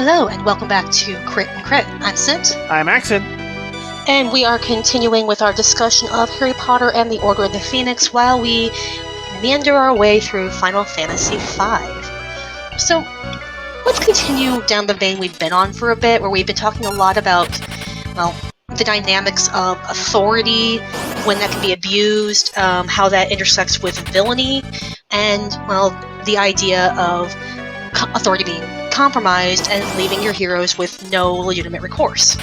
Hello, and welcome back to Crit and Crit. I'm Sint. I'm Axon. And we are continuing with our discussion of Harry Potter and the Order of the Phoenix while we meander our way through Final Fantasy V. So, let's continue down the vein we've been on for a bit, where we've been talking a lot about, well, the dynamics of authority, when that can be abused, how that intersects with villainy, and, well, the idea of authority being compromised and leaving your heroes with no legitimate recourse.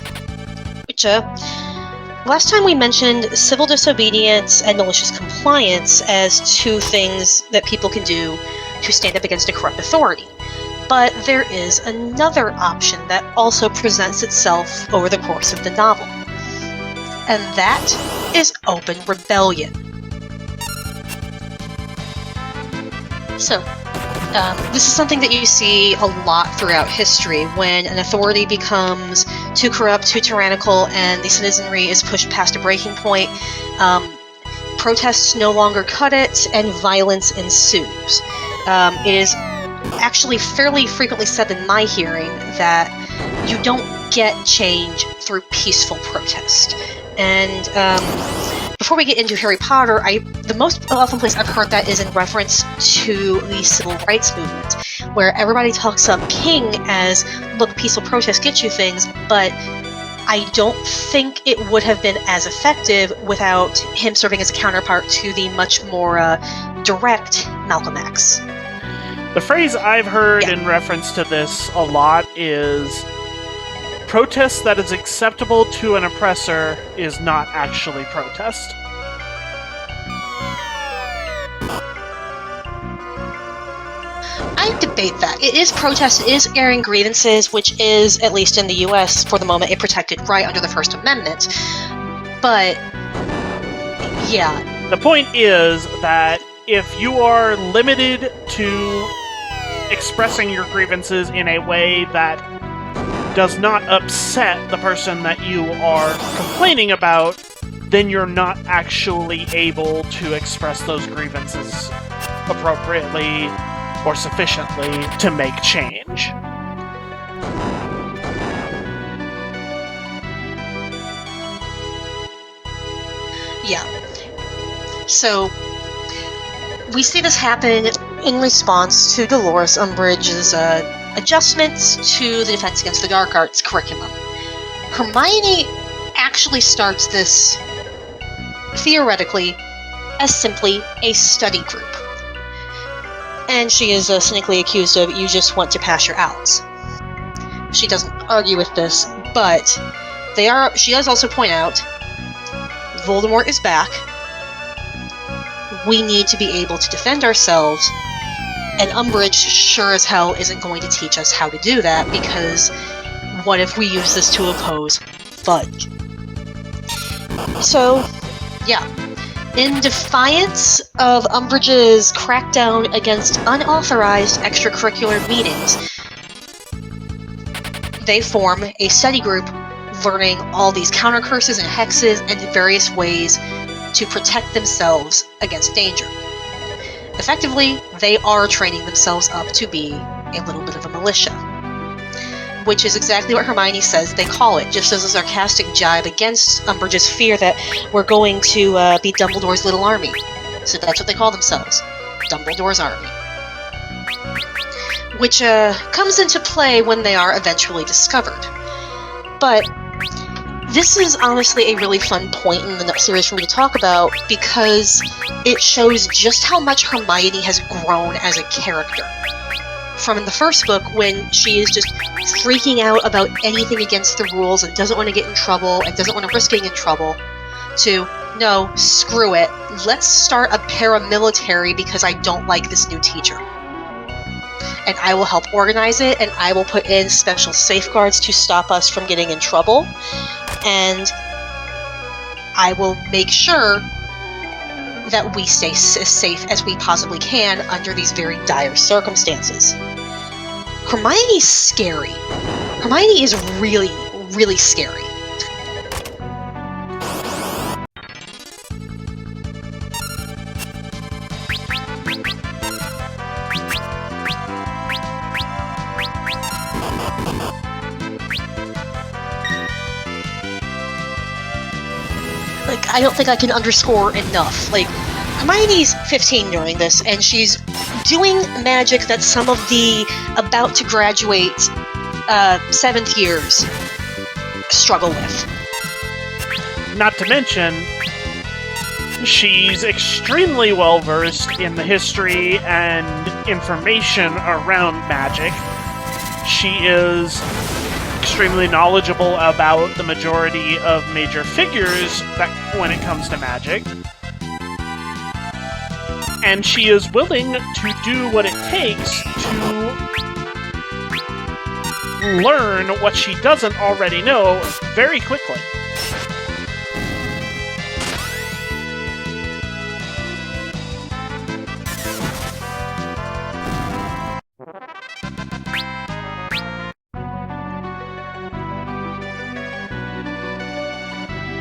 Which, last time we mentioned civil disobedience and malicious compliance as two things that people can do to stand up against a corrupt authority. But there is another option that also presents itself over the course of the novel. And that is open rebellion. So, this is something that you see a lot throughout history, when an authority becomes too corrupt, too tyrannical, and the citizenry is pushed past a breaking point. Protests no longer cut it, and violence ensues. It is actually fairly frequently said in my hearing that you don't get change through peaceful protest. And before we get into Harry Potter, the most often place I've heard that is in reference to the civil rights movement, where everybody talks up King as, look, peaceful protest gets you things, but I don't think it would have been as effective without him serving as a counterpart to the much more direct Malcolm X. The phrase I've heard in reference to this a lot is, protest that is acceptable to an oppressor is not actually protest. I debate that. It is protest, it is airing grievances, which is, at least in the US for the moment, a protected right under the First Amendment. But, yeah. The point is that if you are limited to expressing your grievances in a way that does not upset the person that you are complaining about, then you're not actually able to express those grievances appropriately or sufficiently to make change. Yeah. So, we see this happen in response to Dolores Umbridge's adjustments to the Defense Against the Dark Arts curriculum. Hermione actually starts this, theoretically, as simply a study group. And she is cynically accused of, you just want to pass your ALS. She doesn't argue with this, but she does also point out, Voldemort is back, we need to be able to defend ourselves, and Umbridge sure as hell isn't going to teach us how to do that, because what if we use this to oppose Fudge? So, yeah. In defiance of Umbridge's crackdown against unauthorized extracurricular meetings, they form a study group learning all these counter curses and hexes and various ways to protect themselves against danger. Effectively, they are training themselves up to be a little bit of a militia. Which is exactly what Hermione says they call it, just as a sarcastic jibe against Umbridge's fear that we're going to be Dumbledore's little army. So that's what they call themselves, Dumbledore's army. Which comes into play when they are eventually discovered. But this is honestly a really fun point in the series for me to talk about, because it shows just how much Hermione has grown as a character. From in the first book, when she is just freaking out about anything against the rules and doesn't want to get in trouble and doesn't want to risk getting in trouble, to, no, screw it, let's start a paramilitary because I don't like this new teacher. And I will help organize it, and I will put in special safeguards to stop us from getting in trouble, and I will make sure that we stay as safe as we possibly can under these very dire circumstances. Hermione's scary. Hermione is really, really scary. Like, I don't think I can underscore enough. Like, Hermione's 15 during this, and she's doing magic that some of the about-to-graduate 7th years struggle with. Not to mention, she's extremely well-versed in the history and information around magic. She is extremely knowledgeable about the majority of major figures when it comes to magic. And she is willing to do what it takes to learn what she doesn't already know very quickly.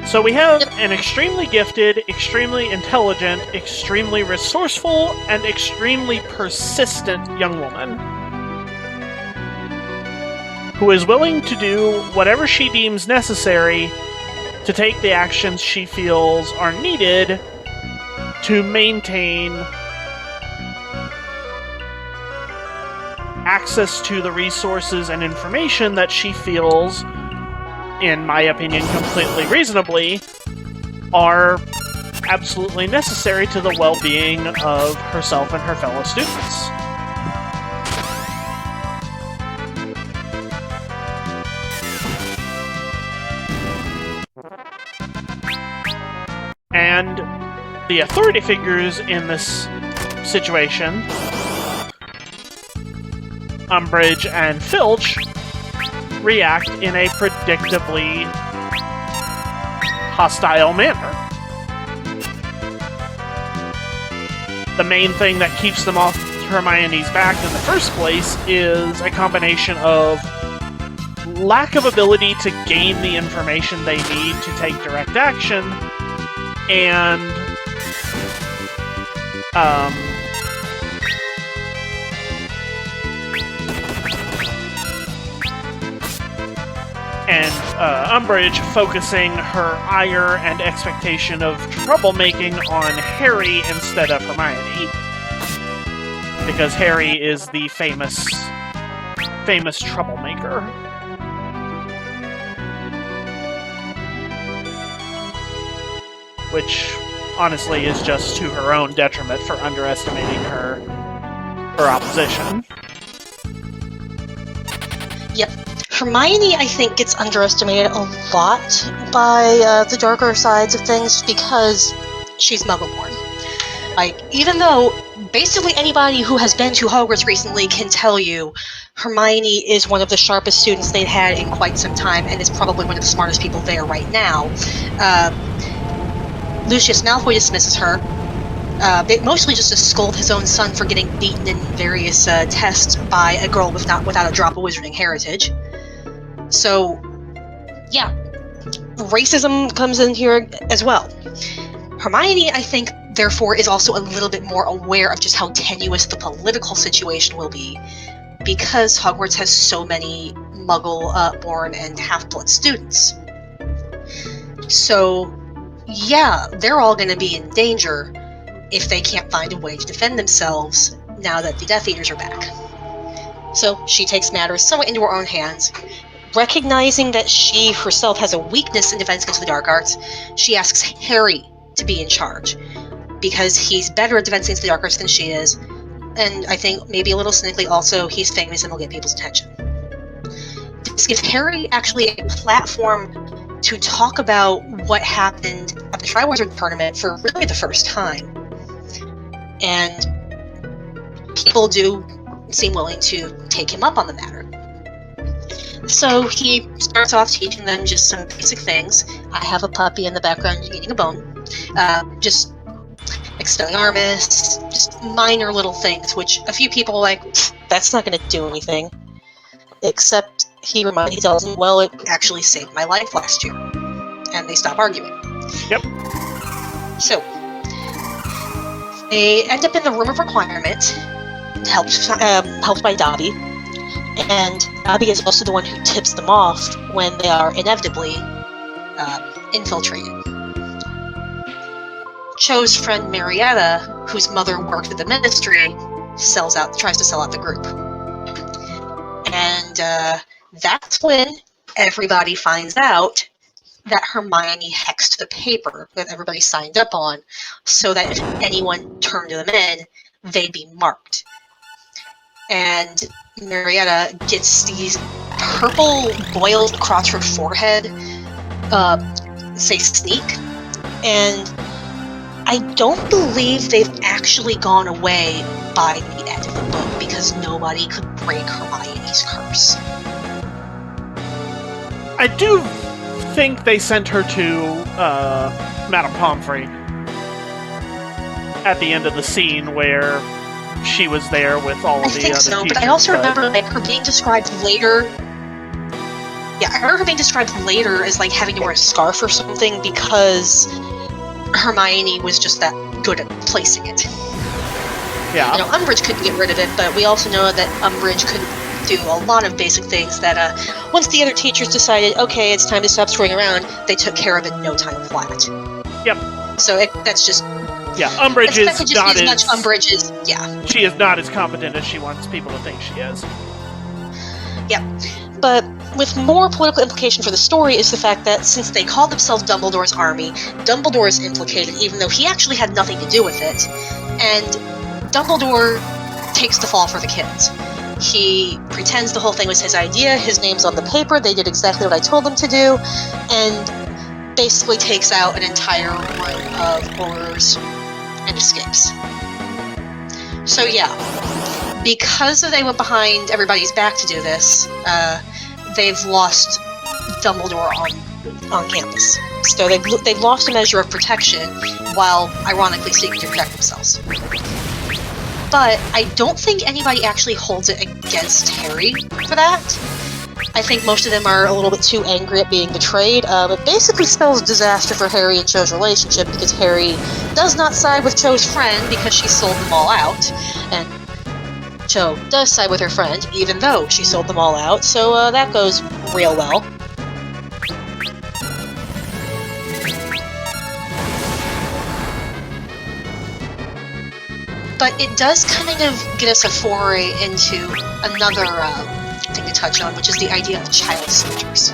So we have an extremely gifted, extremely intelligent, extremely resourceful, and extremely persistent young woman who is willing to do whatever she deems necessary to take the actions she feels are needed to maintain access to the resources and information that she feels, in my opinion, completely reasonably, are absolutely necessary to the well-being of herself and her fellow students. And the authority figures in this situation, Umbridge and Filch, react in a predictably hostile manner. The main thing that keeps them off Hermione's back in the first place is a combination of lack of ability to gain the information they need to take direct action, and Umbridge focusing her ire and expectation of troublemaking on Harry instead of Hermione. Because Harry is the famous troublemaker. Which, honestly, is just to her own detriment for underestimating her opposition. Yep. Hermione, I think, gets underestimated a lot by the darker sides of things because she's Muggle-born. Like, even though basically anybody who has been to Hogwarts recently can tell you Hermione is one of the sharpest students they've had in quite some time and is probably one of the smartest people there right now. Lucius Malfoy dismisses her, mostly just to scold his own son for getting beaten in various tests by a girl without a drop of wizarding heritage. So, yeah, racism comes in here as well. Hermione, I think, therefore, is also a little bit more aware of just how tenuous the political situation will be, because Hogwarts has so many Muggle-born and half-blood students. So, yeah, they're all going to be in danger if they can't find a way to defend themselves now that the Death Eaters are back. So she takes matters somewhat into her own hands. Recognizing that she herself has a weakness in defense against the dark arts, she asks Harry to be in charge, because he's better at defense against the dark arts than she is, and I think maybe a little cynically also, he's famous and will get people's attention. This gives Harry actually a platform to talk about what happened at the Triwizard Tournament for really the first time. And people do seem willing to take him up on the matter. So he starts off teaching them just some basic things. I have a puppy in the background eating a bone. Just Expelliarmus, just minor little things, which a few people are like, that's not going to do anything. Except he tells them, well, it actually saved my life last year. And they stop arguing. Yep. So, they end up in the Room of Requirement, helped by Dobby, and Abby is also the one who tips them off when they are inevitably infiltrated. Cho's friend Marietta, whose mother worked at the ministry, tries to sell out the group. And that's when everybody finds out that Hermione hexed the paper that everybody signed up on, so that if anyone turned them in, they'd be marked. And Marietta gets these purple boils across her forehead, say sneak, and I don't believe they've actually gone away by the end of the book because nobody could break Hermione's curse. I do think they sent her to Madame Pomfrey at the end of the scene where she was there with all of the other teachers. I think so, but I also remember her being described later. Yeah, I remember her being described later as having to wear a scarf or something because Hermione was just that good at placing it. Yeah. Umbridge couldn't get rid of it, but we also know that Umbridge could do a lot of basic things that once the other teachers decided, okay, it's time to stop screwing around, they took care of it in no time flat. Yep. So that's just... Yeah, Umbridge is not as... Umbridge is, yeah. She is not as competent as she wants people to think she is. Yep. But with more political implication for the story is the fact that since they call themselves Dumbledore's army, Dumbledore is implicated even though he actually had nothing to do with it. And Dumbledore takes the fall for the kids. He pretends the whole thing was his idea, his name's on the paper, they did exactly what I told them to do, and basically takes out an entire run of horrors and escapes. So yeah, because they went behind everybody's back to do this, they've lost Dumbledore on campus. So they've lost a measure of protection while ironically seeking to protect themselves. But I don't think anybody actually holds it against Harry for that. I think most of them are a little bit too angry at being betrayed. It basically spells disaster for Harry and Cho's relationship because Harry does not side with Cho's friend because she sold them all out. And Cho does side with her friend, even though she sold them all out, so that goes real well. But it does kind of get us a foray into another thing to touch on, which is the idea of child soldiers.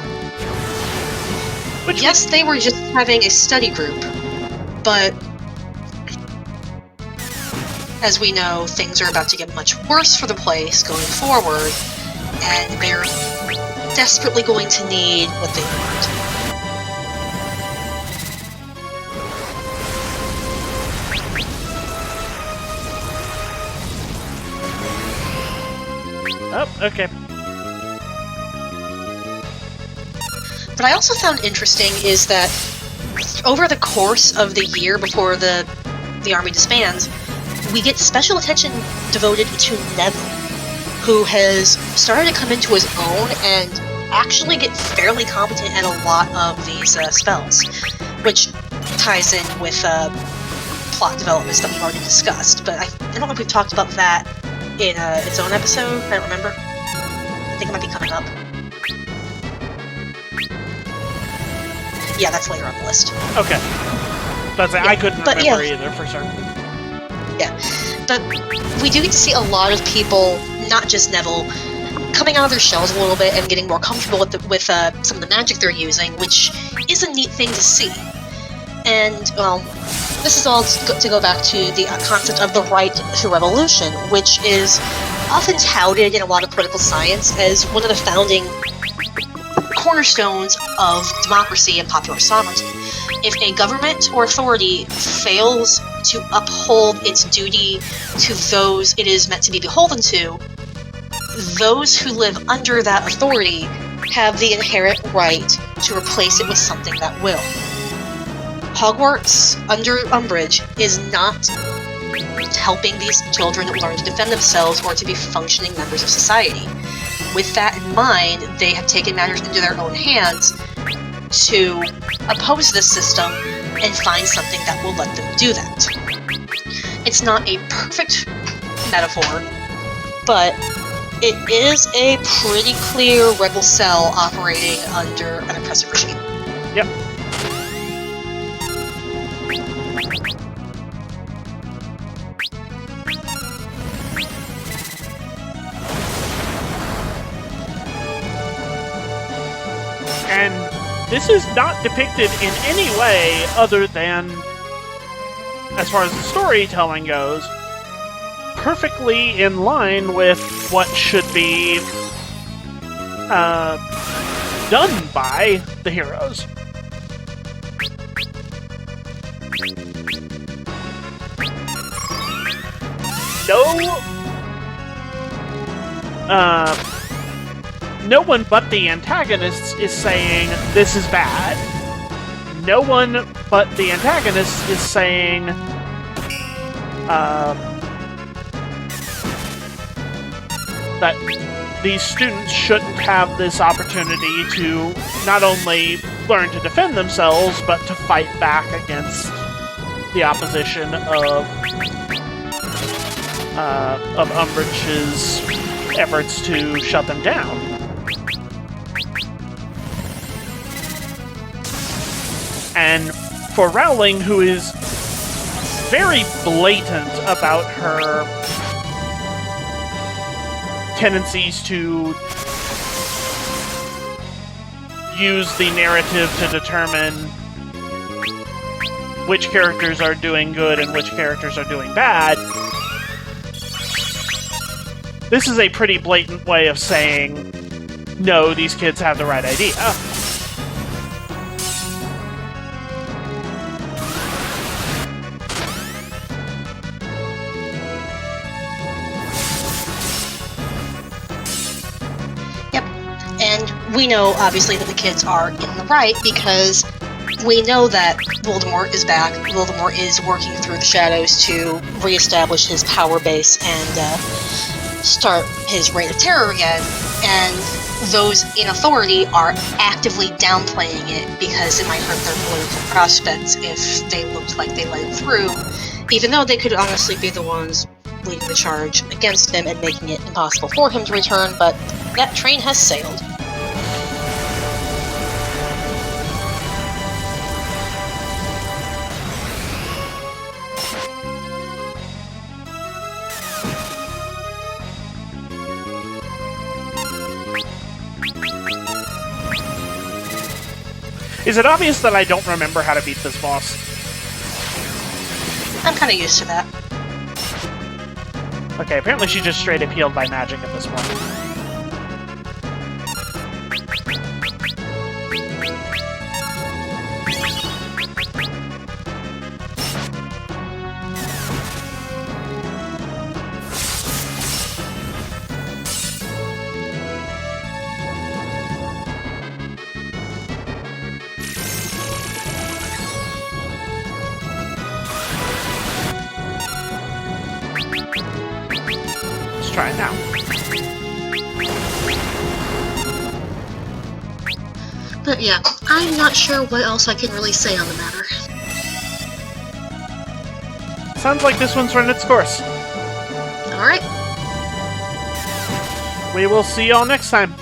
Yes, they were just having a study group, but as we know, things are about to get much worse for the place going forward, and they're desperately going to need what they want. Oh, okay. What I also found interesting is that over the course of the year before the army disbands, we get special attention devoted to Neville, who has started to come into his own and actually get fairly competent at a lot of these spells, which ties in with plot developments that we've already discussed, but I don't know if we've talked about that in its own episode. I don't remember. I think it might be coming up. Yeah, that's later on the list. Okay. But yeah, I couldn't remember either for certain. Yeah. But we do get to see a lot of people, not just Neville, coming out of their shells a little bit and getting more comfortable with some of the magic they're using, which is a neat thing to see. And, well, this is all to go back to the concept of the right to revolution, which is often touted in a lot of political science as one of the founding cornerstones of democracy and popular sovereignty. If a government or authority fails to uphold its duty to those it is meant to be beholden to, those who live under that authority have the inherent right to replace it with something that will. Hogwarts, under Umbridge, is not helping these children learn to defend themselves or to be functioning members of society. With that in mind, they have taken matters into their own hands to oppose this system and find something that will let them do that. It's not a perfect metaphor, but it is a pretty clear rebel cell operating under an oppressive regime. Yep. And this is not depicted in any way other than, as far as the storytelling goes, perfectly in line with what should be done by the heroes. No one but the antagonists is saying this is bad. No one but the antagonists is saying that these students shouldn't have this opportunity to not only learn to defend themselves, but to fight back against the opposition of Umbridge's efforts to shut them down. And for Rowling, who is very blatant about her tendencies to use the narrative to determine which characters are doing good and which characters are doing bad, this is a pretty blatant way of saying, no, these kids have the right idea. And we know, obviously, that the kids are in the right because we know that Voldemort is back. Voldemort is working through the shadows to reestablish his power base and start his reign of terror again. And those in authority are actively downplaying it because it might hurt their political prospects if they looked like they let it through, even though they could honestly be the ones leading the charge against him and making it impossible for him to return, but that train has sailed. Is it obvious that I don't remember how to beat this boss? I'm kind of used to that. Okay, apparently she just straight up healed by magic at this point. Try it now. But yeah, I'm not sure what else I can really say on the matter. Sounds like this one's run its course. Alright. We will see y'all next time.